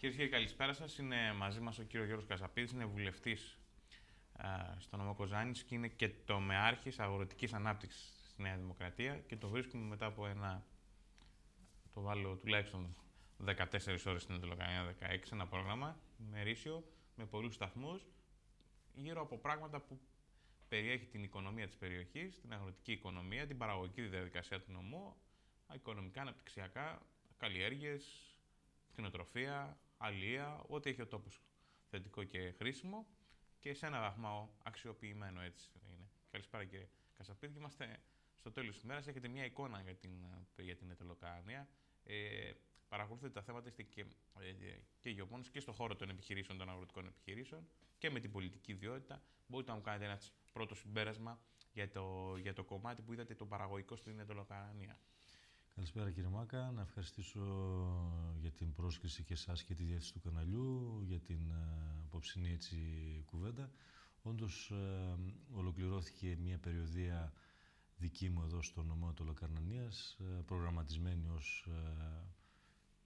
Κυρίες και κύριοι, καλησπέρα σας. Είναι μαζί μας ο κύριος Γιώργος Κασαπίδης, είναι βουλευτής στο νομό Κοζάνης και είναι και τομεάρχης αγροτικής ανάπτυξης στη Νέα Δημοκρατία και το βρίσκουμε μετά από το βάλω τουλάχιστον 14 ώρες στην τηλεκανάλια 16, ένα πρόγραμμα μερίσιο με πολλούς σταθμούς γύρω από πράγματα που περιέχει την οικονομία της περιοχής, την αγροτική οικονομία, την παραγωγική διαδικασία του νομού, οικονομικά, αναπτυξιακά, καλλιέργειες, κτηνοτροφία, αλεία, ό,τι έχει ο τόπος θετικό και χρήσιμο και σε ένα βαθμό αξιοποιημένο, έτσι είναι. Καλησπέρα κύριε Κασαπίδη. Είμαστε στο τέλος της ημέρας. Έχετε μια εικόνα για την Ετωλοκαρνανία. Παρακολουθείτε τα θέματα, είστε και γεωπόνες και στον χώρο των επιχειρήσεων, των αγροτικών επιχειρήσεων και με την πολιτική ιδιότητα. Μπορείτε να μου κάνετε ένα πρώτο συμπέρασμα για το κομμάτι που είδατε το παραγωγικό στην Ετωλοκαρνανία. Καλησπέρα κύριε Μάκα, να ευχαριστήσω για την πρόσκληση και εσάς και τη διεύθυνση του καναλιού για την απόψινή έτσι κουβέντα. Όντως ολοκληρώθηκε μια περιοδία δική μου εδώ στο νομό Ετωλοκαρνανίας, προγραμματισμένη ως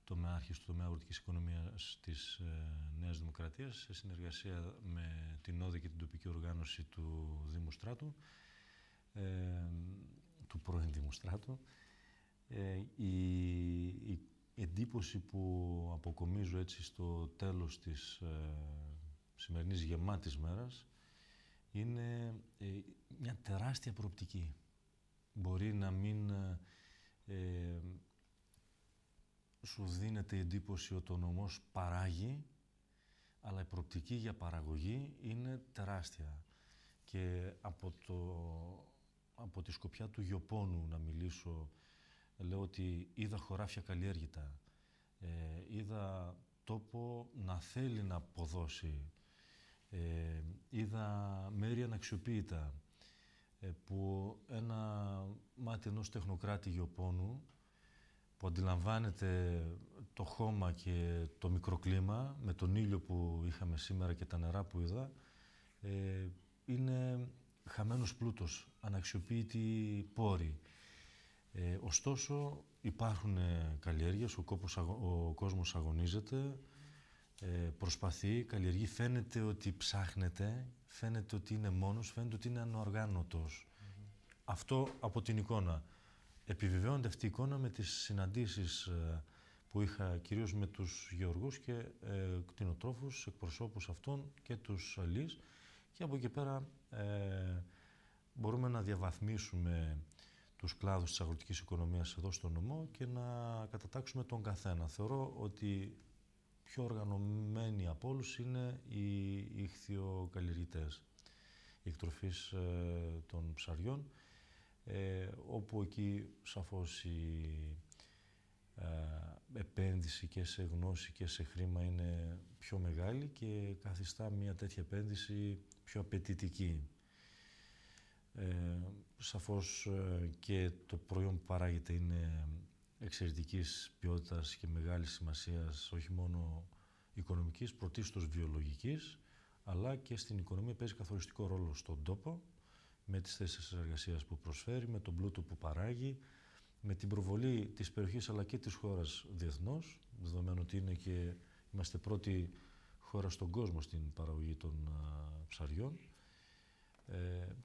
τομεάρχης του τομέα αγροτικής οικονομίας της Νέας Δημοκρατίας, σε συνεργασία με την ΟΔΕ και την τοπική οργάνωση του Δήμου Στράτου, του πρώην Δήμου Στράτου. Η εντύπωση που αποκομίζω έτσι στο τέλος της σημερινής γεμάτης μέρας είναι μια τεράστια προοπτική. Μπορεί να μην σου δίνεται η εντύπωση ότι ο νομός παράγει, αλλά η προοπτική για παραγωγή είναι τεράστια. Και από τη σκοπιά του γεωπόνου να μιλήσω, λέω ότι είδα χωράφια καλλιέργητα, είδα τόπο να θέλει να αποδώσει, είδα μέρη αναξιοποίητα, που ένα μάτι ενός τεχνοκράτη γεωπόνου που αντιλαμβάνεται το χώμα και το μικροκλίμα με τον ήλιο που είχαμε σήμερα και τα νερά που είδα, είναι χαμένος πλούτος, αναξιοποίητοι πόροι. Ωστόσο υπάρχουν καλλιέργειες, ο κόσμος αγωνίζεται, προσπαθεί, καλλιεργεί, φαίνεται ότι ψάχνεται, φαίνεται ότι είναι μόνος, φαίνεται ότι είναι ανοργάνωτος. Αυτό από την εικόνα. Επιβεβαιώνεται αυτή η εικόνα με τις συναντήσεις που είχα κυρίως με τους γεωργούς και κτηνοτρόφους, εκπροσώπους αυτών και τους αλείς, και από εκεί πέρα μπορούμε να διαβαθμίσουμε τους κλάδους της αγροτικής οικονομίας εδώ στο νομό και να κατατάξουμε τον καθένα. Θεωρώ ότι πιο οργανωμένοι από όλους είναι οι ιχθυοκαλλιεργητές, η εκτροφής των ψαριών, όπου εκεί σαφώς η επένδυση και σε γνώση και σε χρήμα είναι πιο μεγάλη και καθιστά μια τέτοια επένδυση πιο απαιτητική. Σαφώς και το προϊόν που παράγεται είναι εξαιρετικής ποιότητας και μεγάλης σημασίας, όχι μόνο οικονομικής, πρωτίστως βιολογικής, αλλά και στην οικονομία παίζει καθοριστικό ρόλο στον τόπο, με τις θέσεις εργασίας που προσφέρει, με τον πλούτο που παράγει, με την προβολή της περιοχής αλλά και της χώρας διεθνώς, δεδομένου ότι είμαστε πρώτη χώρα στον κόσμο στην παραγωγή των ψαριών.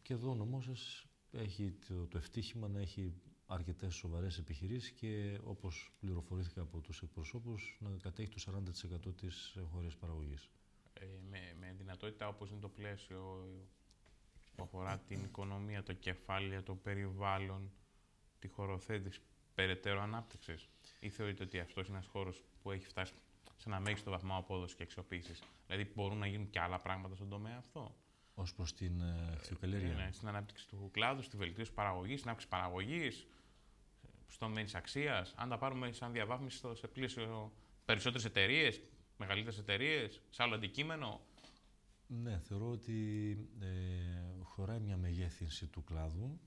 Και εδώ ο νομός σας έχει το ευτύχημα να έχει αρκετές σοβαρές επιχειρήσεις και, όπως πληροφορήθηκα από τους εκπροσώπους, να κατέχει το 40% της εγχώριας παραγωγής. Με δυνατότητα, όπως είναι το πλαίσιο που αφορά την οικονομία, το κεφάλαιο, το περιβάλλον, τη χωροθέτηση περαιτέρω ανάπτυξης, ή θεωρείτε ότι αυτός είναι ένας χώρος που έχει φτάσει σε ένα μέγιστο βαθμό απόδοση και αξιοποίησης? Δηλαδή, μπορούν να γίνουν και άλλα πράγματα στον τομέα αυτό? Ως προς την ιχθυοκαλλιέργεια. Ναι, στην ανάπτυξη του κλάδου, στη βελτίωση παραγωγής, στην αύξηση παραγωγής, στον μένης αξίας. Αν τα πάρουμε σαν διαβάθμιση σε πλαίσιο περισσότερες εταιρείες, μεγαλύτερες εταιρείες, σε άλλο αντικείμενο. Ναι, θεωρώ ότι χωράει μια μεγέθυνση του κλάδου.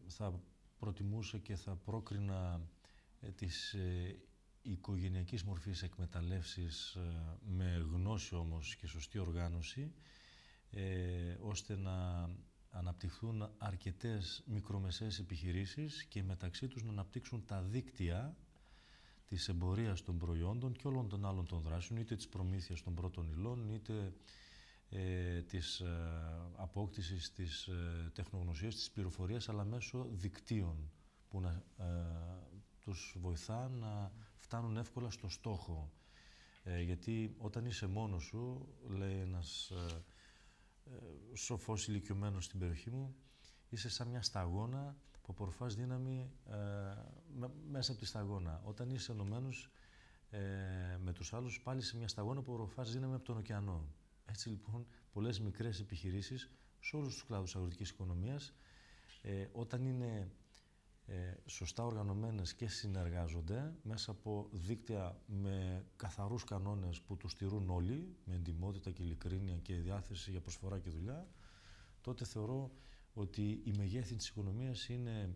Θα προτιμούσα και θα πρόκρινα τις οικογενειακής μορφής εκμεταλλεύσεις με γνώση όμως και σωστή οργάνωση, ώστε να αναπτυχθούν αρκετές μικρομεσαίες επιχειρήσεις και μεταξύ τους να αναπτύξουν τα δίκτυα της εμπορίας των προϊόντων και όλων των άλλων των δράσεων, είτε της προμήθειας των πρώτων υλών, είτε της απόκτησης της τεχνογνωσίας, της πληροφορίας, αλλά μέσω δικτύων που τους βοηθά να φτάνουν εύκολα στο στόχο. Γιατί όταν είσαι μόνος σου, λέει ένας σοφός ηλικιωμένος στην περιοχή μου, είσαι σαν μια σταγόνα που απορροφάς δύναμη μέσα από τη σταγόνα. Όταν είσαι ενωμένος με τους άλλους, πάλι σε μια σταγόνα που απορροφάς δύναμη από τον ωκεανό. Έτσι λοιπόν, πολλές μικρές επιχειρήσεις σε όλους τους κλάδους αγροτικής οικονομίας, όταν είναι σωστά οργανωμένες και συνεργάζονται μέσα από δίκτυα με καθαρούς κανόνες που τους στηρούν όλοι, με εντιμότητα και ειλικρίνεια και διάθεση για προσφορά και δουλειά, τότε θεωρώ ότι η μεγέθυνση της οικονομίας είναι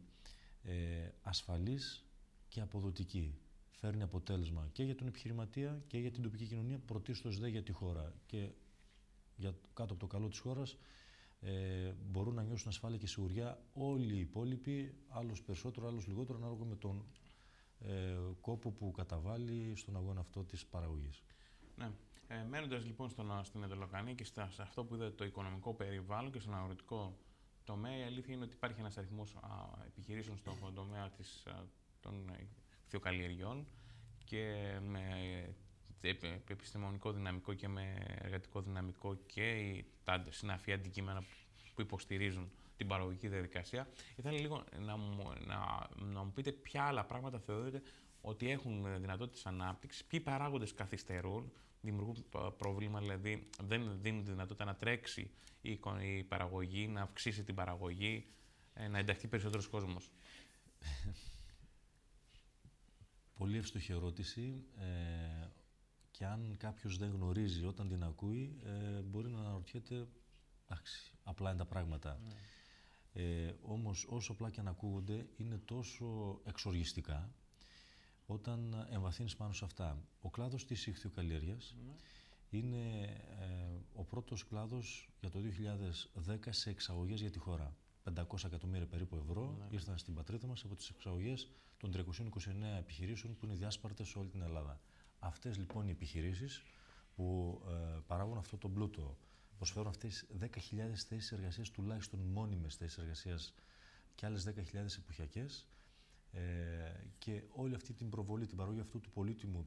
ασφαλής και αποδοτική. Φέρνει αποτέλεσμα και για τον επιχειρηματία και για την τοπική κοινωνία, πρωτίστως δε για τη χώρα. Και κάτω από το καλό της χώρας μπορούν να νιώσουν ασφάλεια και σιγουριά όλοι οι υπόλοιποι, άλλος περισσότερο, άλλος λιγότερο, ανάλογα με τον κόπο που καταβάλει στον αγώνα αυτό της παραγωγής. Ναι. Μένοντας λοιπόν στην Εντολοκανία και σε αυτό που είδατε, το οικονομικό περιβάλλον και στον αγροτικό τομέα, η αλήθεια είναι ότι υπάρχει ένας αριθμός επιχειρήσεων στον τομέα των ηχθειοκαλλιεργειών και με επιστημονικό δυναμικό και με εργατικό δυναμικό και τα συναφή αντικείμενα που υποστηρίζουν την παραγωγική διαδικασία. Ήθελα λίγο να μου πείτε ποια άλλα πράγματα θεωρείτε ότι έχουν δυνατότητες ανάπτυξης, ποιοι παράγοντες καθυστερούν, δημιουργούν πρόβλημα, δηλαδή δεν δίνουν τη δυνατότητα να τρέξει η παραγωγή, να αυξήσει την παραγωγή, να ενταχθεί περισσότερος κόσμος. Πολύ εύστοχη ερώτηση. Και αν κάποιος δεν γνωρίζει όταν την ακούει, μπορεί να αναρωτιέται, εντάξει, απλά είναι τα πράγματα. Όμως όσο απλά και αν ακούγονται, είναι τόσο εξοργιστικά όταν εμβαθύνεις πάνω σε αυτά. Ο κλάδος της ηχθειοκαλλιέργειας είναι ο πρώτος κλάδος για το 2010 σε εξαγωγές για τη χώρα. 500 εκατομμύρια περίπου ευρώ ήρθαν στην πατρίδα μας από τις εξαγωγές των 329 επιχειρήσεων που είναι διάσπαρτες σε όλη την Ελλάδα. Αυτές λοιπόν οι επιχειρήσεις που παράγουν αυτό το πλούτο, προσφέρουν αυτές 10.000 θέσεις εργασίας, τουλάχιστον μόνιμες θέσεις εργασίας και άλλες 10.000 εποχιακές, και όλη αυτή την προβολή, την παραγωγή αυτού του πολύτιμου,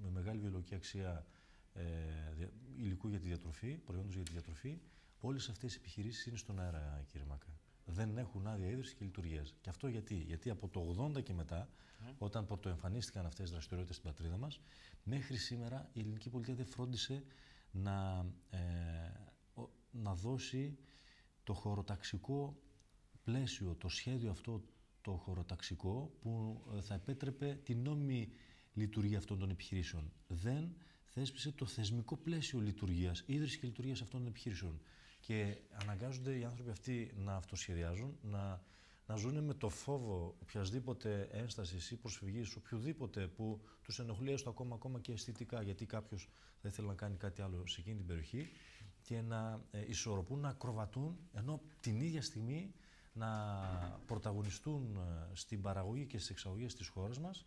με μεγάλη βιολογική αξία υλικού για τη διατροφή, προϊόντος για τη διατροφή, όλες αυτές οι επιχειρήσεις είναι στον αέρα, κύριε Μακά. Δεν έχουν άδεια ίδρυσης και λειτουργίας. Και αυτό γιατί από το 80 και μετά, όταν πρωτοεμφανίστηκαν αυτές οι δραστηριότητες στην πατρίδα μας, μέχρι σήμερα η ελληνική πολιτεία δεν φρόντισε να δώσει το χωροταξικό πλαίσιο, το σχέδιο αυτό το χωροταξικό που θα επέτρεπε την νόμιμη λειτουργία αυτών των επιχειρήσεων. Δεν θέσπισε το θεσμικό πλαίσιο λειτουργίας, ίδρυσης και λειτουργίας αυτών των επιχειρήσεων. Και αναγκάζονται οι άνθρωποι αυτοί να αυτοσχεδιάζουν, να ζουν με το φόβο οποιασδήποτε ένστασης ή προσφυγής, οποιοδήποτε που τους ενοχλεί έστω ακόμα και αισθητικά, γιατί κάποιος θα ήθελε να κάνει κάτι άλλο σε εκείνη την περιοχή, και να ισορροπούν, να ακροβατούν, ενώ την ίδια στιγμή να πρωταγωνιστούν στην παραγωγή και στις εξαγωγές της χώρας μας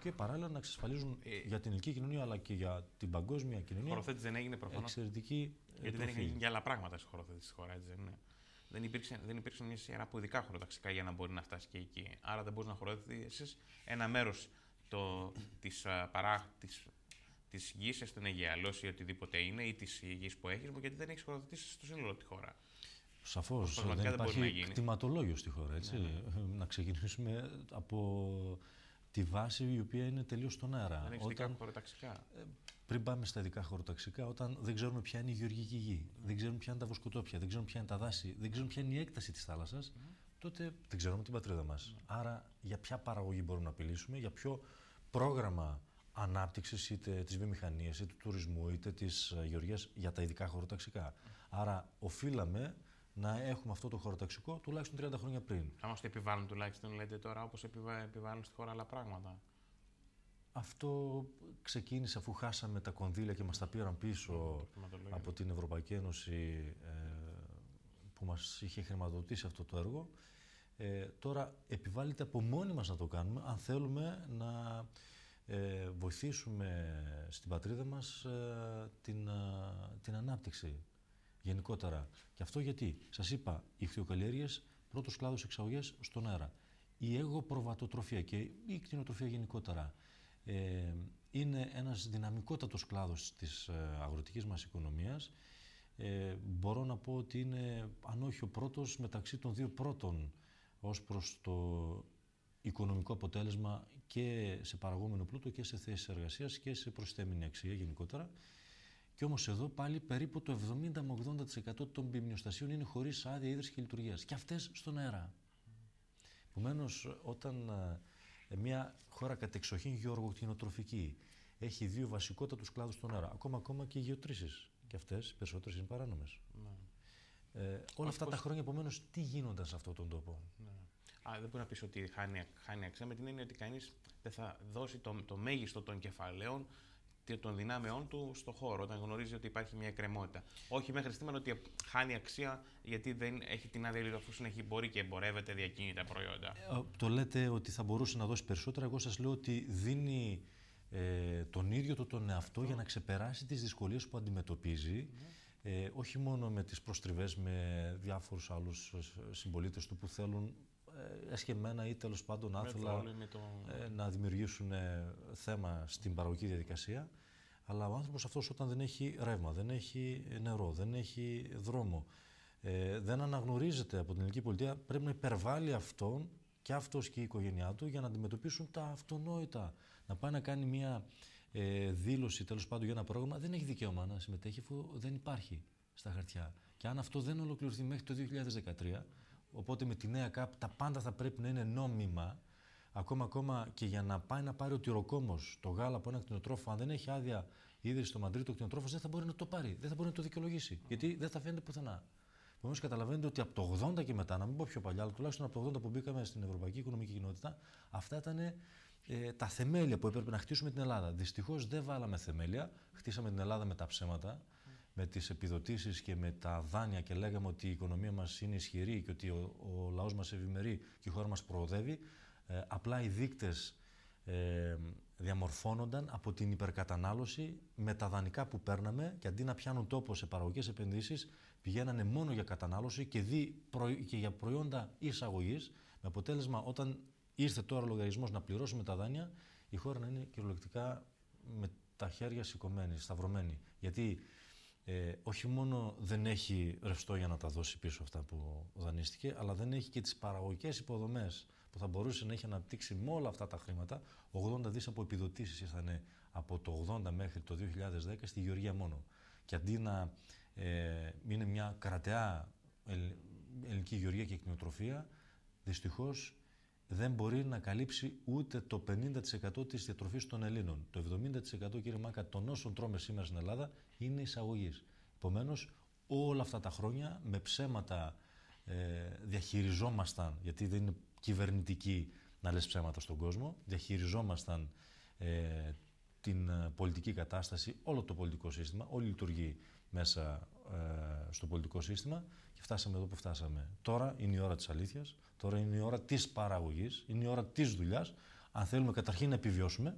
και παράλληλα να εξασφαλίζουν για την ελληνική κοινωνία αλλά και για την παγκόσμια κοινωνία. Χωροθέτηση δεν έγινε προφανώς. Εξαιρετική. Γιατί δεν έγινε για άλλα πράγματα στη χωροθέτηση της χώρας, έτσι δεν είναι. Δεν υπήρξε μια σειρά από ειδικά χωροταξικά για να μπορεί να φτάσει και εκεί. Άρα δεν μπορεί να χωροθετήσεις ένα μέρος της γης, έστω είναι γεαλός ή οτιδήποτε είναι, ή της γης που έχεις, γιατί δεν έχεις χωροθετήσει στο σύνολο τη χώρα. Σαφώς. Δεν υπάρχει κτηματολόγιο στη χώρα, έτσι. Να ξεκινήσουμε από τη βάση η οποία είναι τελείως στον αέρα. Δεν έχεις ειδικά χωροταξικά. Πριν πάμε στα ειδικά χωροταξικά, όταν δεν ξέρουμε ποια είναι η γεωργική γη, δεν ξέρουμε ποια είναι τα βοσκοτόπια, δεν ξέρουμε ποια είναι τα δάση, δεν ξέρουμε ποια είναι η έκταση της θάλασσας, τότε δεν ξέρουμε την πατρίδα μας. Άρα, για ποια παραγωγή μπορούμε να απειλήσουμε, για ποιο πρόγραμμα ανάπτυξης είτε της βιομηχανίας, είτε του τουρισμού, είτε της γεωργίας για τα ειδικά χωροταξικά. Άρα, οφείλαμε να έχουμε αυτό το χωροταξικό τουλάχιστον 30 χρόνια πριν. Θα μας το επιβάλλουν τουλάχιστον, λέτε τώρα, όπως επιβάλλουν στη χώρα άλλα πράγματα. Αυτό ξεκίνησε αφού χάσαμε τα κονδύλια και μας τα πήραν πίσω από την Ευρωπαϊκή Ένωση που μας είχε χρηματοδοτήσει αυτό το έργο. Τώρα επιβάλλεται από μόνοι μας να το κάνουμε, αν θέλουμε να βοηθήσουμε στην πατρίδα μας την ανάπτυξη γενικότερα. Και αυτό γιατί, σας είπα, οι ιχθυοκαλλιέργειες, πρώτος κλάδος εξαγωγές στον αέρα. Η εγωπροβατοτροφία και η κτηνοτροφία γενικότερα είναι ένας δυναμικότατος κλάδος της αγροτικής μας οικονομίας. Μπορώ να πω ότι είναι, αν όχι ο πρώτος, μεταξύ των δύο πρώτων ως προς το οικονομικό αποτέλεσμα και σε παραγόμενο πλούτο και σε θέσεις εργασίας και σε προσθέμενη αξία γενικότερα. Και όμως εδώ πάλι περίπου το 70 με 80% των μπιμνιοστασίων είναι χωρίς άδεια ίδρυσης και λειτουργίας. Και αυτές στον αέρα. Επομένως, όταν μια χώρα κατεξοχήν γεωργοκτηνοτροφική έχει δύο βασικότατους κλάδους στον αέρα, ακόμα και οι γεωτρήσεις, και αυτές οι περισσότερες είναι παράνομες. Όλα αυτά τα χρόνια, επομένως, τι γίνονταν σε αυτόν τον τόπο. Δεν μπορεί να πεις ότι χάνει αξία, με την έννοια ότι κανείς δεν θα δώσει το μέγιστο των κεφαλαίων και των δυνάμεών του στο χώρο, όταν γνωρίζει ότι υπάρχει μια εκκρεμότητα. Όχι μέχρι σήμερα ότι χάνει αξία γιατί δεν έχει την άδεια λειτουργία, αφού μπορεί και εμπορεύεται διακίνητα προϊόντα. Το λέτε ότι θα μπορούσε να δώσει περισσότερα. Εγώ σας λέω ότι δίνει τον ίδιο τον εαυτό για να ξεπεράσει τις δυσκολίες που αντιμετωπίζει. Όχι μόνο με τις προστριβές με διάφορους άλλους συμπολίτες του που θέλουν εσχεμένα ή τέλος πάντων άθελα να δημιουργήσουν θέμα στην παραγωγική διαδικασία. Αλλά ο άνθρωπος αυτός, όταν δεν έχει ρεύμα, δεν έχει νερό, δεν έχει δρόμο, δεν αναγνωρίζεται από την ελληνική πολιτεία, πρέπει να υπερβάλλει αυτόν και αυτός και η οικογένειά του για να αντιμετωπίσουν τα αυτονόητα. Να πάει να κάνει μια δήλωση τέλος πάντων για ένα πρόγραμμα, δεν έχει δικαίωμα να συμμετέχει, αφού δεν υπάρχει στα χαρτιά. Και αν αυτό δεν ολοκληρωθεί μέχρι το 2013, οπότε με τη νέα ΚΑΠ τα πάντα θα πρέπει να είναι νόμιμα, ακόμα και για να πάει να πάρει ο τυροκόμος το γάλα από ένα κτηνοτρόφο, αν δεν έχει άδεια ίδρυση στο Μαντρίτο, ο κτηνοτρόφος δεν θα μπορεί να το πάρει, δεν θα μπορεί να το δικαιολογήσει, γιατί δεν θα φαίνεται πουθενά. Επομένως, καταλαβαίνετε ότι από το 80 και μετά, να μην πω πιο παλιά, αλλά τουλάχιστον από το 80 που μπήκαμε στην Ευρωπαϊκή Οικονομική Κοινότητα, αυτά ήταν τα θεμέλια που έπρεπε να χτίσουμε την Ελλάδα. Δυστυχώς δεν βάλαμε θεμέλια, χτίσαμε την Ελλάδα με τα ψέματα, με τις επιδοτήσεις και με τα δάνεια και λέγαμε ότι η οικονομία μας είναι ισχυρή και ότι ο λαός μας ευημερεί και η χώρα μας προοδεύει. Απλά οι δείκτες διαμορφώνονταν από την υπερκατανάλωση με τα δανεικά που παίρναμε και αντί να πιάνουν τόπο σε παραγωγικές επενδύσεις, πηγαίνανε μόνο για κατανάλωση και για προϊόντα εισαγωγής, με αποτέλεσμα όταν ήρθε τώρα ο λογαριασμός να πληρώσουμε τα δάνεια, η χώρα να είναι κυριολεκτικά με τα χέρια σηκωμένη, σταυρωμένη. Γιατί όχι μόνο δεν έχει ρευστό για να τα δώσει πίσω αυτά που δανείστηκε, αλλά δεν έχει και τις παραγωγικές υποδομές που θα μπορούσε να έχει αναπτύξει με όλα αυτά τα χρήματα. 80 δις από επιδοτήσεις ήρθαν από το 80 μέχρι το 2010 στη Γεωργία μόνο. Και αντί να είναι μια κρατεά ελληνική γεωργία και κτηνοτροφία, δυστυχώς δεν μπορεί να καλύψει ούτε το 50% της διατροφής των Ελλήνων. Το 70%, κύριε Μάκα, των όσων τρώμε σήμερα στην Ελλάδα είναι εισαγωγής. Επομένως, όλα αυτά τα χρόνια με ψέματα διαχειριζόμασταν, γιατί δεν είναι κυβερνητική να λες ψέματα στον κόσμο, διαχειριζόμασταν την πολιτική κατάσταση, όλο το πολιτικό σύστημα, όλη λειτουργεί μέσα στο πολιτικό σύστημα και φτάσαμε εδώ που φτάσαμε. Τώρα είναι η ώρα της αλήθειας, τώρα είναι η ώρα της παραγωγής, είναι η ώρα της δουλειάς. Αν θέλουμε καταρχήν να επιβιώσουμε,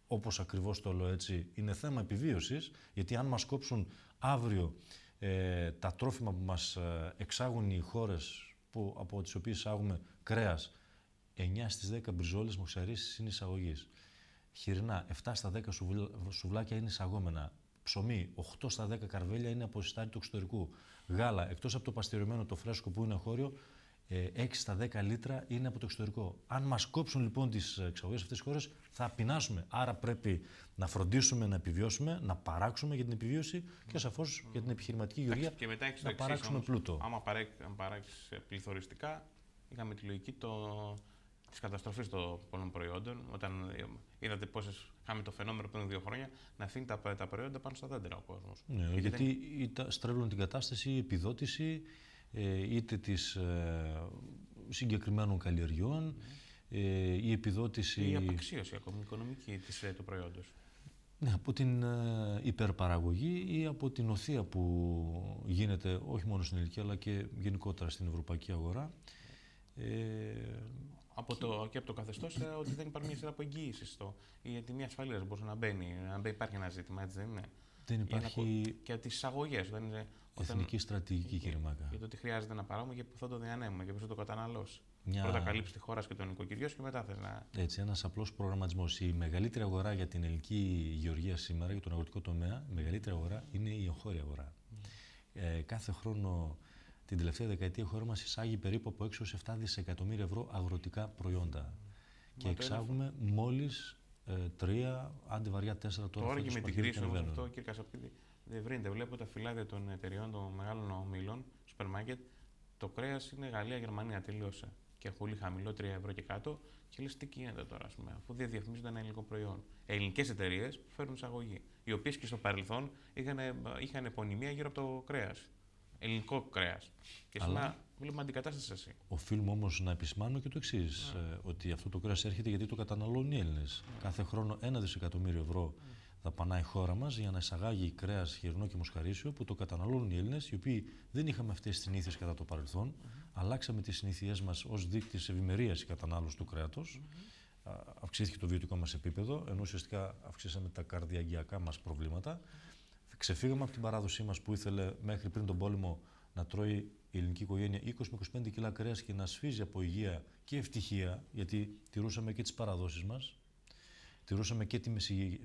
όπως ακριβώς το λέω έτσι, είναι θέμα επιβίωσης, γιατί αν μας κόψουν αύριο τα τρόφιμα που μας εξάγουν οι χώρες από τις οποίες εισάγουμε κρέας, 9 στις 10 μπριζόλες μοξαρίσεις είναι εισαγωγής. Χοιρινά, 7 στα 10 σουβλάκια είναι εισαγόμενα. Ψωμί, 8 στα 10 καρβέλια είναι από συστάτη του εξωτερικού. Γάλα, εκτός από το παστεριωμένο, το φρέσκο που είναι χώριο, 6 στα 10 λίτρα είναι από το εξωτερικό. Αν μας κόψουν λοιπόν τις εξαγωγές σε αυτές τις χώρες, θα πεινάσουμε. Άρα πρέπει να φροντίσουμε να επιβιώσουμε, να παράξουμε για την επιβίωση και σαφώς για την επιχειρηματική γεωργία να παράξουμε πλούτο. Άμα παράξεις πληθωριστικά, είχαμε τη λογική της καταστροφής των πολλών προϊόντων. Όταν είδατε πόσες είχαμε το φαινόμενο πριν 2 χρόνια, να αφήνει τα προϊόντα πάνω στα δέντρα ο κόσμος. Ναι, γιατί στρέβλουν την κατάσταση, η επιδότηση, είτε της συγκεκριμένων καλλιεργειών, η επιδότηση... Η απαξίωση ακόμη οικονομική του προϊόντος. Ναι, από την υπερπαραγωγή ή από την οθεία που γίνεται όχι μόνο στην ηλικία αλλά και γενικότερα στην ευρωπαϊκή αγορά. Και από το καθεστώς ότι δεν υπάρχει μια σειρά από εγγύησεις. Η τιμή ασφαλείας μπορούσε να μπαίνει, υπάρχει ένα ζήτημα, έτσι δεν είναι? Δεν υπάρχει και τις εισαγωγές. εθνική στρατηγική, κύριε Μάκα. Για το τι χρειάζεται να παράγουμε και πού θα το διανέμουμε και ποιος θα το καταναλώσει. Πρώτα καλύψει τη χώρα και τον νοικοκυριό και μετά θες να. Έτσι, ένας απλός προγραμματισμός. Η μεγαλύτερη αγορά για την ελληνική γεωργία σήμερα, για τον αγροτικό τομέα, η μεγαλύτερη αγορά είναι η εγχώρια αγορά. Κάθε χρόνο, την τελευταία δεκαετία, η χώρα μας εισάγει περίπου από 6 έως 7 δισεκατομμύρια ευρώ αγροτικά προϊόντα. Και εξάγουμε μόλις 3, άντε βαριά 4 τώρα. Τώρα και με την κρίση όμως αυτό, κύριε Κασαπίδη, δεν βρίνεται. Βλέπω τα φυλάδια των εταιριών, των μεγάλων ομίλων, σούπερ μάρκετ. Το κρέας είναι Γαλλία-Γερμανία, τελείωσε. Και πολύ χαμηλό, 3 ευρώ και κάτω. Και λες τι γίνεται τώρα, ας πούμε, αφού δεν διαφημίζονται ένα ελληνικό προϊόν. Ελληνικές εταιρείες που φέρνουν εισαγωγή. Οι οποίες και στο παρελθόν είχαν επωνυμία γύρω από το κρέας. Ελληνικό κρέας. Και σήμερα βλέπουμε αντικατάσταση. Οφείλουμε όμως να επισημάνουμε και το εξής: ότι αυτό το κρέας έρχεται γιατί το καταναλώνουν οι Έλληνες. Κάθε χρόνο 1 δισεκατομμύριο ευρώ δαπανάει η χώρα μας για να εισαγάγει κρέας χοιρινό και μοσχαρίσιο που το καταναλώνουν οι Έλληνες, οι οποίοι δεν είχαμε αυτές τις συνήθειες κατά το παρελθόν. Αλλάξαμε τις συνήθειές μας ως δείκτης ευημερίας η κατανάλωση του κρέατος. Αυξήθηκε το βιωτικό μας επίπεδο, ενώ ουσιαστικά αυξήσαμε τα καρδιαγγειακά μας προβλήματα. Ξεφύγαμε από την παράδοσή μας που ήθελε μέχρι πριν τον πόλεμο να τρώει η ελληνική οικογένεια 20 με 25 κιλά κρέας και να σφίζει από υγεία και ευτυχία, γιατί τηρούσαμε και τις παραδόσεις μας. Τηρούσαμε και τη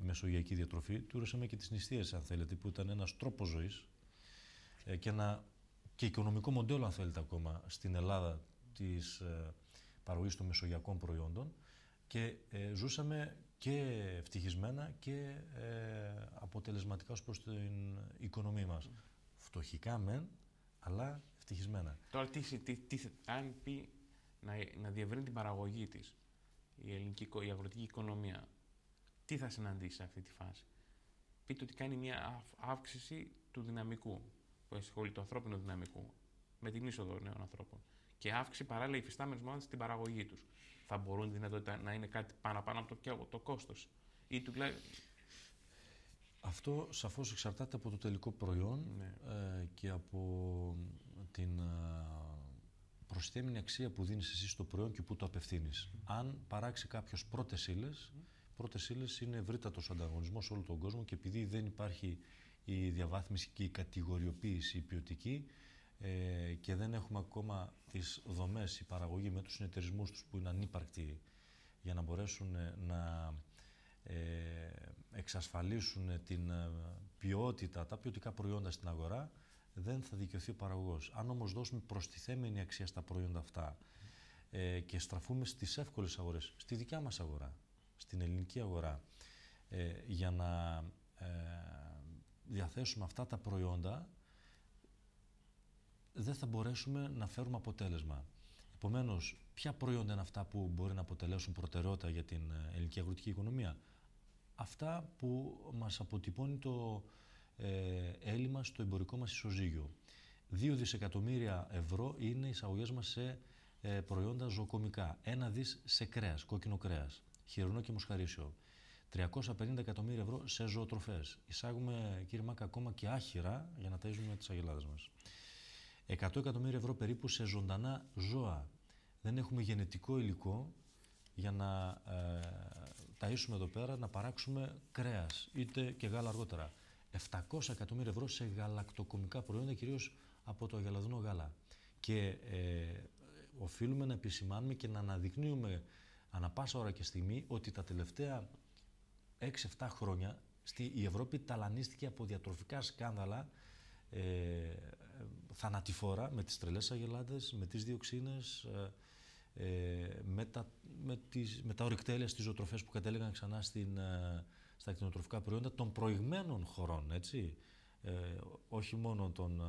μεσογειακή διατροφή, τηρούσαμε και τις νηστείες, αν θέλετε, που ήταν ένας τρόπος ζωής και ένα και οικονομικό μοντέλο, αν θέλετε, ακόμα στην Ελλάδα της παραγωγής των μεσογειακών προϊόντων και ζούσαμε και ευτυχισμένα και αποτελεσματικά ως προς την οικονομία μας. Φτωχικά μεν, αλλά ευτυχισμένα. Τώρα, αν πει να διευρύνει την παραγωγή της η αγροτική οικονομία, τι θα συναντήσει σε αυτή τη φάση? Πείτε ότι κάνει μια αύξηση του δυναμικού, που ασχολεί το ανθρώπινο δυναμικού, με την είσοδο νέων ανθρώπων. Και αύξηση παράλληλα υφιστάμενες μονάδες στην παραγωγή τους. Θα μπορούν τη δυνατότητα να είναι κάτι πάνω από το κόστος? Ή αυτό σαφώς εξαρτάται από το τελικό προϊόν, ναι, και από την προσθέμενη αξία που δίνεις εσύ στο προϊόν και πού το απευθύνεις. Αν παράξει κάποιος πρώτες ύλες, πρώτες ύλες είναι ευρύτατος ανταγωνισμός σε όλο τον κόσμο και επειδή δεν υπάρχει η διαβάθμιση και η κατηγοριοποίηση η ποιοτική και δεν έχουμε ακόμα τις δομές, η παραγωγή με τους συνεταιρισμούς τους που είναι ανύπαρκτοι για να μπορέσουν να εξασφαλίσουν την ποιότητα, τα ποιοτικά προϊόντα στην αγορά, δεν θα δικαιωθεί ο παραγωγός. Αν όμως δώσουμε προστιθέμενη αξία στα προϊόντα αυτά και στραφούμε στις εύκολες αγορές, στη δικιά μας αγορά, στην ελληνική αγορά, για να διαθέσουμε αυτά τα προϊόντα, δεν θα μπορέσουμε να φέρουμε αποτέλεσμα. Επομένως, ποια προϊόντα είναι αυτά που μπορεί να αποτελέσουν προτεραιότητα για την ελληνική αγροτική οικονομία? Αυτά που μας αποτυπώνει το έλλειμμα στο εμπορικό μας ισοζύγιο. 2 δισεκατομμύρια ευρώ είναι οι εισαγωγές μας σε προϊόντα ζωοκομικά. 1 δις σε κρέας, κόκκινο κρέας, χοιρινό και μοσχαρίσιο. 350 εκατομμύρια ευρώ σε ζωοτροφές. Εισάγουμε, κύριε Μάκα, ακόμα και άχυρα για να ταΐζουμε τις αγελάδες μας. 100 εκατομμύρια ευρώ περίπου σε ζωντανά ζώα. Δεν έχουμε γενετικό υλικό για να ταΐσουμε εδώ πέρα, να παράξουμε κρέας, είτε και γάλα αργότερα. 700 εκατομμύρια ευρώ σε γαλακτοκομικά προϊόντα, κυρίως από το αγελαδινό γάλα. Και οφείλουμε να επισημάνουμε και να αναδεικνύουμε ανά πάσα ώρα και στιγμή ότι τα τελευταία 6-7 χρόνια η Ευρώπη ταλανίστηκε από διατροφικά σκάνδαλα θανατηφόρα με τις τρελές αγελάδες, με τις διοξίνες, με τα ορυκτέλεια στις ζωοτροφές που κατέληγαν ξανά στα κτηνοτροφικά προϊόντα των προηγμένων χωρών, έτσι. Όχι μόνο των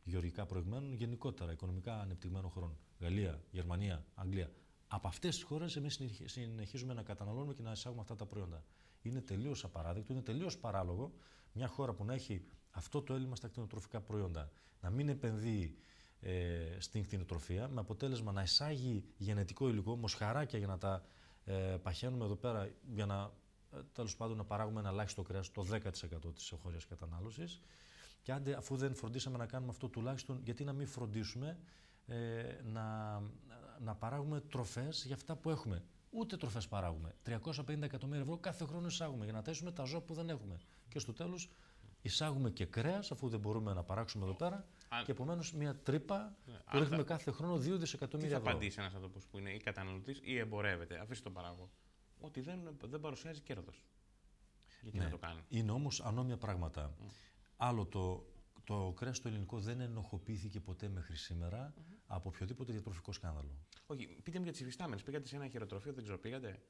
γεωργικά προηγμένων, γενικότερα οικονομικά ανεπτυγμένων χωρών. Γαλλία, Γερμανία, Αγγλία. Από αυτές τις χώρες εμείς συνεχίζουμε να καταναλώνουμε και να εισάγουμε αυτά τα προϊόντα. Είναι τελείως απαράδεκτο, είναι τελείως παράλογο μια χώρα που να έχει αυτό το έλλειμμα στα κτηνοτροφικά προϊόντα να μην επενδύει στην κτηνοτροφία, με αποτέλεσμα να εισάγει γενετικό υλικό, μοσχαράκια για να τα παχαίνουμε εδώ πέρα, για να τέλος πάντων να παράγουμε ένα ελάχιστο κρέας, το 10% της εγχώριας κατανάλωσης. Και άντε, αφού δεν φροντίσαμε να κάνουμε αυτό τουλάχιστον, γιατί να μην φροντίσουμε να παράγουμε τροφές για αυτά που έχουμε. Ούτε τροφές παράγουμε. 350 εκατομμύρια ευρώ κάθε χρόνο εισάγουμε για να τέσουμε τα ζώα που δεν έχουμε. Και στο τέλος εισάγουμε και κρέας, αφού δεν μπορούμε να παράξουμε εδώ πέρα. Και επομένως μια τρύπα που ρίχνουμε κάθε χρόνο 2 δισεκατομμύρια ευρώ. Τι θα απαντήσει ένας άνθρωπος που είναι ή καταναλωτής ή εμπορεύεται, αφήστε τον παράγω, ότι δεν παρουσιάζει κέρδος. Γιατί να το κάνει. Είναι όμως ανώμια πράγματα. Άλλο το κρέας το ελληνικό δεν ενοχοποιήθηκε ποτέ μέχρι σήμερα από οποιοδήποτε διατροφικό σκάνδαλο. Όχι, πείτε μου για τις υφιστάμενες. Πήγατε σε ένα χειροτροφείο, δεν ξέρω, πήγατε.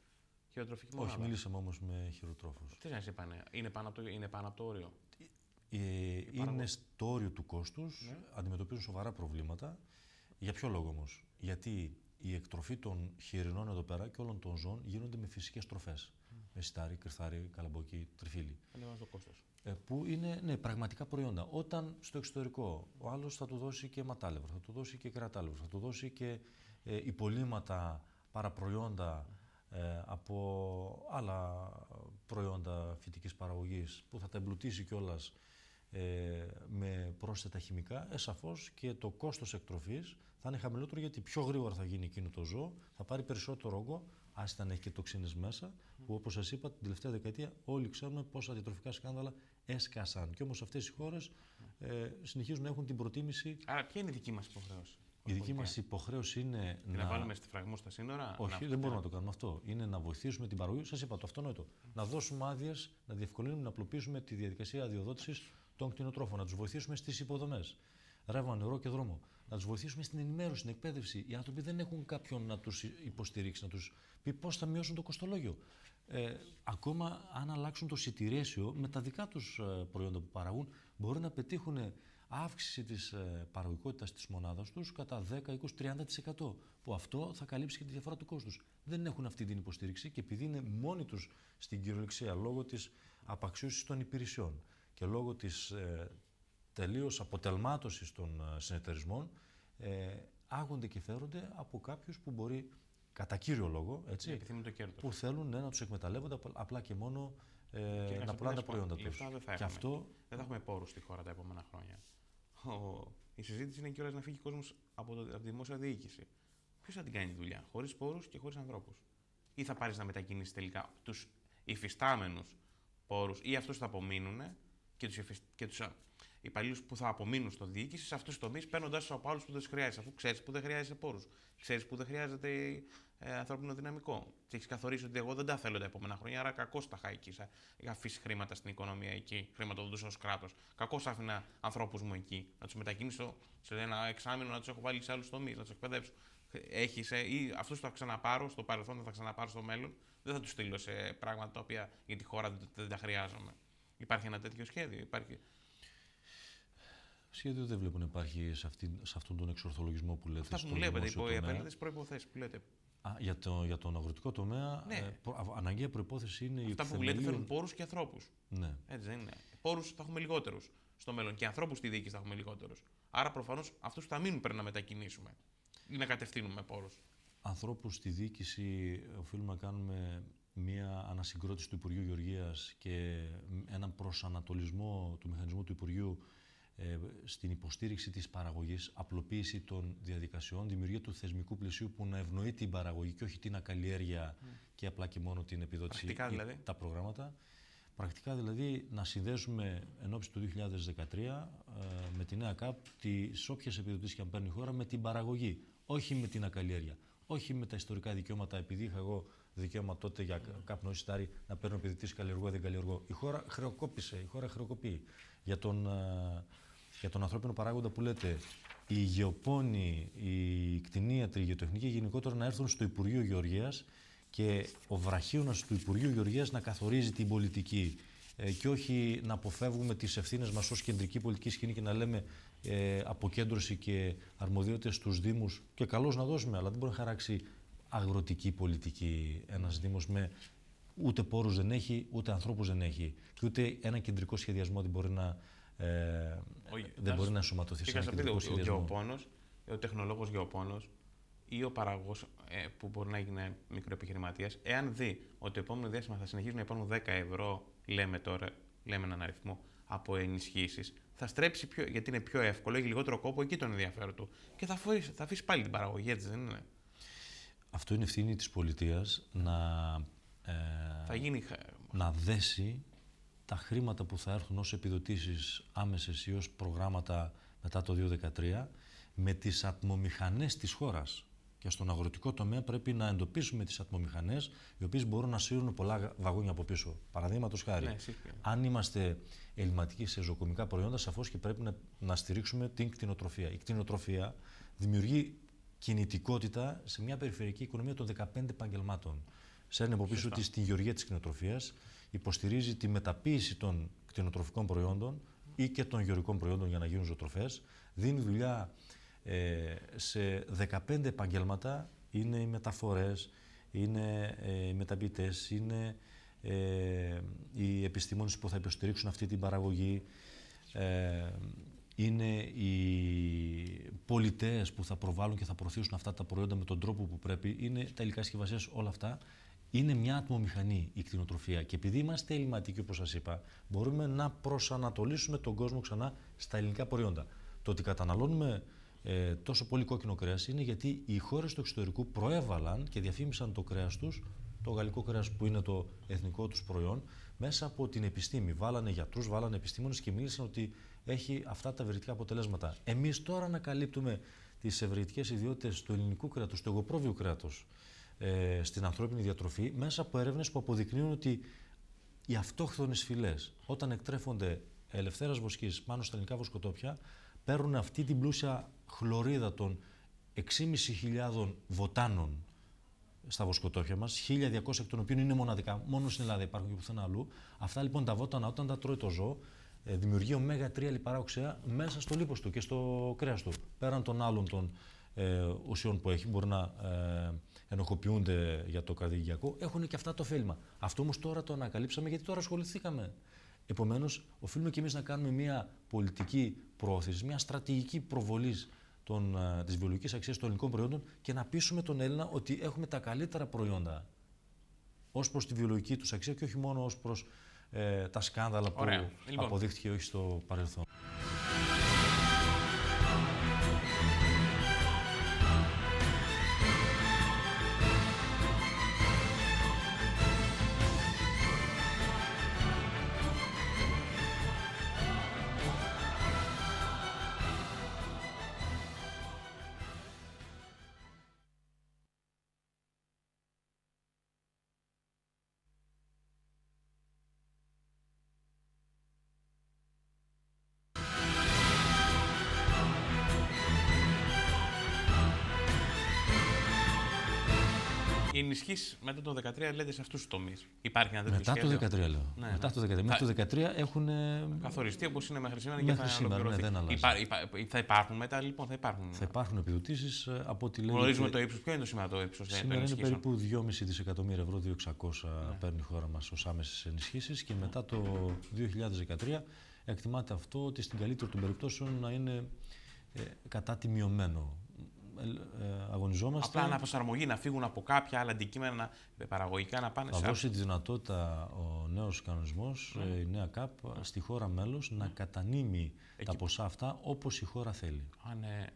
Χειροτροφική μονάδα. Όχι, μιλήσαμε όμως με χειροτρόφους. Τι σας είπανε, είναι πάνω από το όριο. Είναι στο όριο του κόστους, αντιμετωπίζουν σοβαρά προβλήματα. Για ποιο λόγο όμως? Γιατί η εκτροφή των χοιρινών εδώ πέρα και όλων των ζώων γίνονται με φυσικές τροφές. Με σιτάρι, κρυθάρι, καλαμπόκι, τριφύλι. Ανεβάζει το κόστος. Που είναι πραγματικά προϊόντα. Όταν στο εξωτερικό ο άλλος θα του δώσει και ματάλευρο, θα του δώσει και κρεατάλευρο, θα του δώσει και υπολείμματα, παραπροϊόντα από άλλα προϊόντα φυτικής παραγωγής που θα τα εμπλουτίσει κιόλας με πρόσθετα χημικά, σαφώς και το κόστος εκτροφής θα είναι χαμηλότερο, γιατί πιο γρήγορα θα γίνει εκείνο το ζώο, θα πάρει περισσότερο όγκο, άσχετα αν έχει και τοξίνες μέσα, που όπως σας είπα την τελευταία δεκαετία όλοι ξέρουμε πόσα διατροφικά σκάνδαλα έσκασαν. Και όμως αυτές οι χώρες συνεχίζουν να έχουν την προτίμηση. Άρα ποια είναι η δική μας υποχρέωση? Η δική μας υποχρέωση είναι να βάλουμε στη φραγμού στα σύνορα. Όχι, δεν μπορούμε να το κάνουμε αυτό. Είναι να βοηθήσουμε την παραγωγή. Σας είπα το αυτονόητο. Να δώσουμε άδειες, να διευκολύνουμε, να απλοποιήσουμε τη διαδικασία αδειοδότησης των κτηνοτρόφων. Να τους βοηθήσουμε στις υποδομές. Ρεύμα, νερό και δρόμο. Να τους βοηθήσουμε στην ενημέρωση, στην εκπαίδευση. Οι άνθρωποι δεν έχουν κάποιον να τους υποστηρίξει, να τους πει πώς θα μειώσουν το κοστολόγιο. Ακόμα αν αλλάξουν το σιτηρέσιο με τα δικά τους προϊόντα που παραγούν, μπορεί να πετύχουν αύξηση της παραγωγικότητας της μονάδας τους κατά 10, 20, 30%. Που αυτό θα καλύψει και τη διαφορά του κόστους. Δεν έχουν αυτή την υποστήριξη και επειδή είναι μόνοι τους στην κυριολεξία λόγω της απαξίωσης των υπηρεσιών και λόγω της τελείως αποτελμάτωσης των συνεταιρισμών, άγονται και φέρονται από κάποιους που μπορεί, κατά κύριο λόγο, έτσι, που θέλουν να τους εκμεταλλεύονται απλά και μόνο να πουλάνε τα προϊόντα τους. Και αυτό δεν θα έχουμε πόρους στη χώρα τα επόμενα χρόνια. Η συζήτηση είναι κιόλας να φύγει ο κόσμος από τη δημόσια διοίκηση. Ποιος θα την κάνει τη δουλειά, χωρίς πόρους και χωρίς ανθρώπους? Ή θα πάρεις να μετακινήσεις τελικά τους υφιστάμενους πόρους ή αυτούς που θα απομείνουν και τους υπαλλήλους που θα απομείνουν στο διοίκηση σε αυτούς τους τομείς, παίρνοντας από άλλους που δεν τους χρειάζεσαι, αφού ξέρεις που δεν χρειάζεσαι πόρους, ξέρεις που δεν χρειάζεται ανθρώπινο δυναμικό. Και έχεις καθορίσει ότι εγώ δεν τα θέλω τα επόμενα χρόνια, άρα κακώς τα είχα εκεί. Είχα αφήσει χρήματα στην οικονομία εκεί, χρηματοδοτούσα ως κράτος. Κακώς άφηνα ανθρώπους μου εκεί, να τους μετακινήσω σε ένα εξάμηνο, να τους έχω βάλει σε άλλους τομείς, να τους εκπαιδεύσω. Έχεις, ή αυτούς που θα ξαναπάρω στο παρελθόν, θα ξαναπάρω στο μέλλον, δεν θα τους στείλω σε πράγματα τα οποία για τη χώρα δεν τα χρειάζομαι. Υπάρχει ένα τέτοιο σχέδιο? Υπάρχει. Σχέδιο δεν βλέπω να υπάρχει σε αυτόν τον εξορθολογισμό που λέτε. Αυτά που μου λέτε, οι απαραίτητες προϋποθέσεις που λέτε. Για τον αγροτικό τομέα, ναι. Αναγκαία προϋπόθεση είναι αυτά που λέτε θέλουν πόρους και ανθρώπους. Ναι. Έτσι δεν είναι? Πόρους θα έχουμε λιγότερους στο μέλλον και ανθρώπους στη διοίκηση θα έχουμε λιγότερους. Άρα προφανώς αυτούς που θα μείνουν πρέπει να μετακινήσουμε ή να κατευθύνουμε πόρους. Ανθρώπους στη διοίκηση οφείλουμε να κάνουμε μία ανασυγκρότηση του Υπουργείου Γεωργίας και έναν προσανατολισμό του μηχανισμού του Υπουργείου στην υποστήριξη της παραγωγής, απλοποίηση των διαδικασιών, δημιουργία του θεσμικού πλαισίου που να ευνοεί την παραγωγή και όχι την ακαλλιέργεια και απλά και μόνο την επιδότηση ή δηλαδή τα προγράμματα. Πρακτικά δηλαδή να συνδέσουμε εν ώψη του 2013 με τη νέα ΚΑΠ τις όποιες επιδοτήσεις και αν παίρνει η χώρα με την παραγωγή, όχι με την ακαλλιέργεια, όχι με τα ιστορικά δικαιώματα, επειδή είχα εγώ δικαίωμα τότε για καπνό ή σιτάρι να παίρνω επιδοτήσεις καλλιεργώ ή δεν καλλιεργώ. Η χώρα χρεοκόπησε, η χώρα χρεοκοπεί. Για τον ανθρώπινο παράγοντα που λέτε, οι γεωπόνοι, οι κτηνίατροι, οι γεωτεχνικοί γενικότερα να έρθουν στο Υπουργείο Γεωργίας και ο βραχίωνας του Υπουργείου Γεωργίας να καθορίζει την πολιτική και όχι να αποφεύγουμε τις ευθύνες μας ως κεντρική πολιτική σκηνή και να λέμε αποκέντρωση και αρμοδιότητες στους Δήμους και καλώς να δώσουμε, αλλά δεν μπορεί να χαράξει αγροτική πολιτική ένας Δήμος με ούτε πόρους δεν έχει, ούτε ανθρώπους δεν έχει και ούτε ένα κεντρικό σχεδιασμό δεν μπορεί να, δεν μπορεί να ενσωματωθεί σε ένα κεντρικό σχεδιασμό. Ο τεχνολόγος γεωπόνος ή ο παραγωγός που μπορεί να γίνει μικροεπιχειρηματίας, εάν δει ότι το επόμενο διάστημα θα συνεχίζουν να υπάρχουν 10 ευρώ, λέμε τώρα, λέμε έναν αριθμό, από ενισχύσεις, θα στρέψει γιατί είναι πιο εύκολο, έχει λιγότερο κόπο, εκεί τον ενδιαφέρον του. Και θα αφήσει πάλι την παραγωγή, έτσι δεν είναι? Αυτό είναι ευθύνη της πολιτείας να δέσει τα χρήματα που θα έρθουν ως επιδοτήσεις άμεσες ή ως προγράμματα μετά το 2013 με τις ατμομηχανές της χώρας. Και στον αγροτικό τομέα πρέπει να εντοπίσουμε τις ατμομηχανές οι οποίες μπορούν να σύρουν πολλά βαγόνια από πίσω. Παραδείγματος χάρη, αν είμαστε ελληματικοί σε ζωοκομικά προϊόντα, σαφώς και πρέπει να στηρίξουμε την κτηνοτροφία. Η κτηνοτροφία δημιουργεί κινητικότητα σε μια περιφερειακή οικονομία των 15 επαγγελμάτων. Σέρνει από πίσω της την γεωργία της κτηνοτροφίας, υποστηρίζει τη μεταποίηση των κτηνοτροφικών προϊόντων ή και των γεωργικών προϊόντων για να γίνουν ζωοτροφές, δίνει δουλειά σε 15 επαγγέλματα, είναι οι μεταφορές, είναι οι μεταποιητές, είναι οι επιστήμονες που θα υποστηρίξουν αυτή την παραγωγή, είναι οι πολιτείες που θα προβάλλουν και θα προωθήσουν αυτά τα προϊόντα με τον τρόπο που πρέπει, είναι τα υλικά συσκευασίας, όλα αυτά. Είναι μια ατμομηχανή η κτηνοτροφία και επειδή είμαστε ελληματικοί, όπως σας είπα, μπορούμε να προσανατολίσουμε τον κόσμο ξανά στα ελληνικά προϊόντα. Το ότι καταναλώνουμε τόσο πολύ κόκκινο κρέας είναι γιατί οι χώρες του εξωτερικού προέβαλαν και διαφήμισαν το κρέας τους, το γαλλικό κρέας που είναι το εθνικό τους προϊόν, μέσα από την επιστήμη. Βάλανε γιατρούς, βάλανε επιστήμονες και μίλησαν ότι έχει αυτά τα ευεργετικά αποτελέσματα. Εμείς τώρα ανακαλύπτουμε τις ευεργετικές ιδιότητες του ελληνικού κρέατος, του εγωπρόβιου κρέατος, στην ανθρώπινη διατροφή, μέσα από έρευνες που αποδεικνύουν ότι οι αυτόχθονες φυλές, όταν εκτρέφονται ελευθέρας βοσκής πάνω στα ελληνικά βοσκοτόπια, παίρνουν αυτή την πλούσια χλωρίδα των 6.500 βοτάνων στα βοσκοτόπια μας, 1.200 εκ των οποίων είναι μοναδικά, μόνο στην Ελλάδα υπάρχουν και πουθενά αλλού. Αυτά λοιπόν τα βότανα, όταν τα τρώει το ζώο, δημιουργεί ω3 λιπαρά οξέα μέσα στο λίπος του και στο κρέας του. Πέραν των άλλων των ουσιών που έχει, μπορεί να ενοχοποιούνται για το καρδιαγγειακό, έχουν και αυτά το ωφέλιμα. Αυτό όμως τώρα το ανακαλύψαμε γιατί τώρα ασχοληθήκαμε. Επομένως, οφείλουμε και εμείς να κάνουμε μια πολιτική προώθηση, μια στρατηγική προβολής της βιολογικής αξίας των ελληνικών προϊόντων και να πείσουμε τον Έλληνα ότι έχουμε τα καλύτερα προϊόντα ως προς τη βιολογική τους αξία και όχι μόνο ως προς τα σκάνδαλα που αποδείχτηκε όχι στο παρελθόν. Οι ενισχύσεις μετά το 2013 λέτε σε αυτούς τους τομείς. Υπάρχει ένα τέτοιο μετά σχέδιο? Το 2013 λέω. Ναι, μετά το 2013. Μέχρι το 2013 έχουν καθοριστεί όπως είναι μέχρι σήμερα και θα σήμερα, ναι, δεν αλλάζει. Θα υπάρχουν μετά λοιπόν, θα υπάρχουν επιδοτήσεις από ό,τι λέγεται. Γνωρίζουμε το ύψος. Ποιο είναι το σήμερα το ύψος? Σήμερα είναι περίπου 2,5 δισεκατομμύρια ευρώ, 2.600 παίρνει η χώρα μας ως άμεσες ενισχύσεις και μετά το 2013 εκτιμάται αυτό ότι στην καλύτερη των περιπτώσεων να είναι κατά τιμιωμένο. Αγωνιζόμαστε. Απλά αναπροσαρμογή, να φύγουν από κάποια άλλα αντικείμενα παραγωγικά να πάνε σε. Θα δώσει τη δυνατότητα ο νέος κανονισμός, η νέα ΚΑΠ, στη χώρα μέλος να κατανείμει τα ποσά αυτά όπως η χώρα θέλει.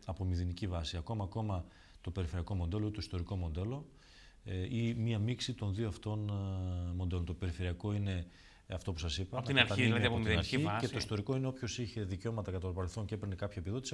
Από μηδενική βάση. Ακόμα το περιφερειακό μοντέλο ή το ιστορικό μοντέλο ή μία μίξη των δύο αυτών μοντέλων. Το περιφερειακό είναι αυτό που σας είπα. Από την αρχή, δηλαδή από μηδενική βάση. Και το ιστορικό είναι όποιος είχε δικαιώματα κατά το παρελθόν και έπαιρνε κάποια επιδότηση.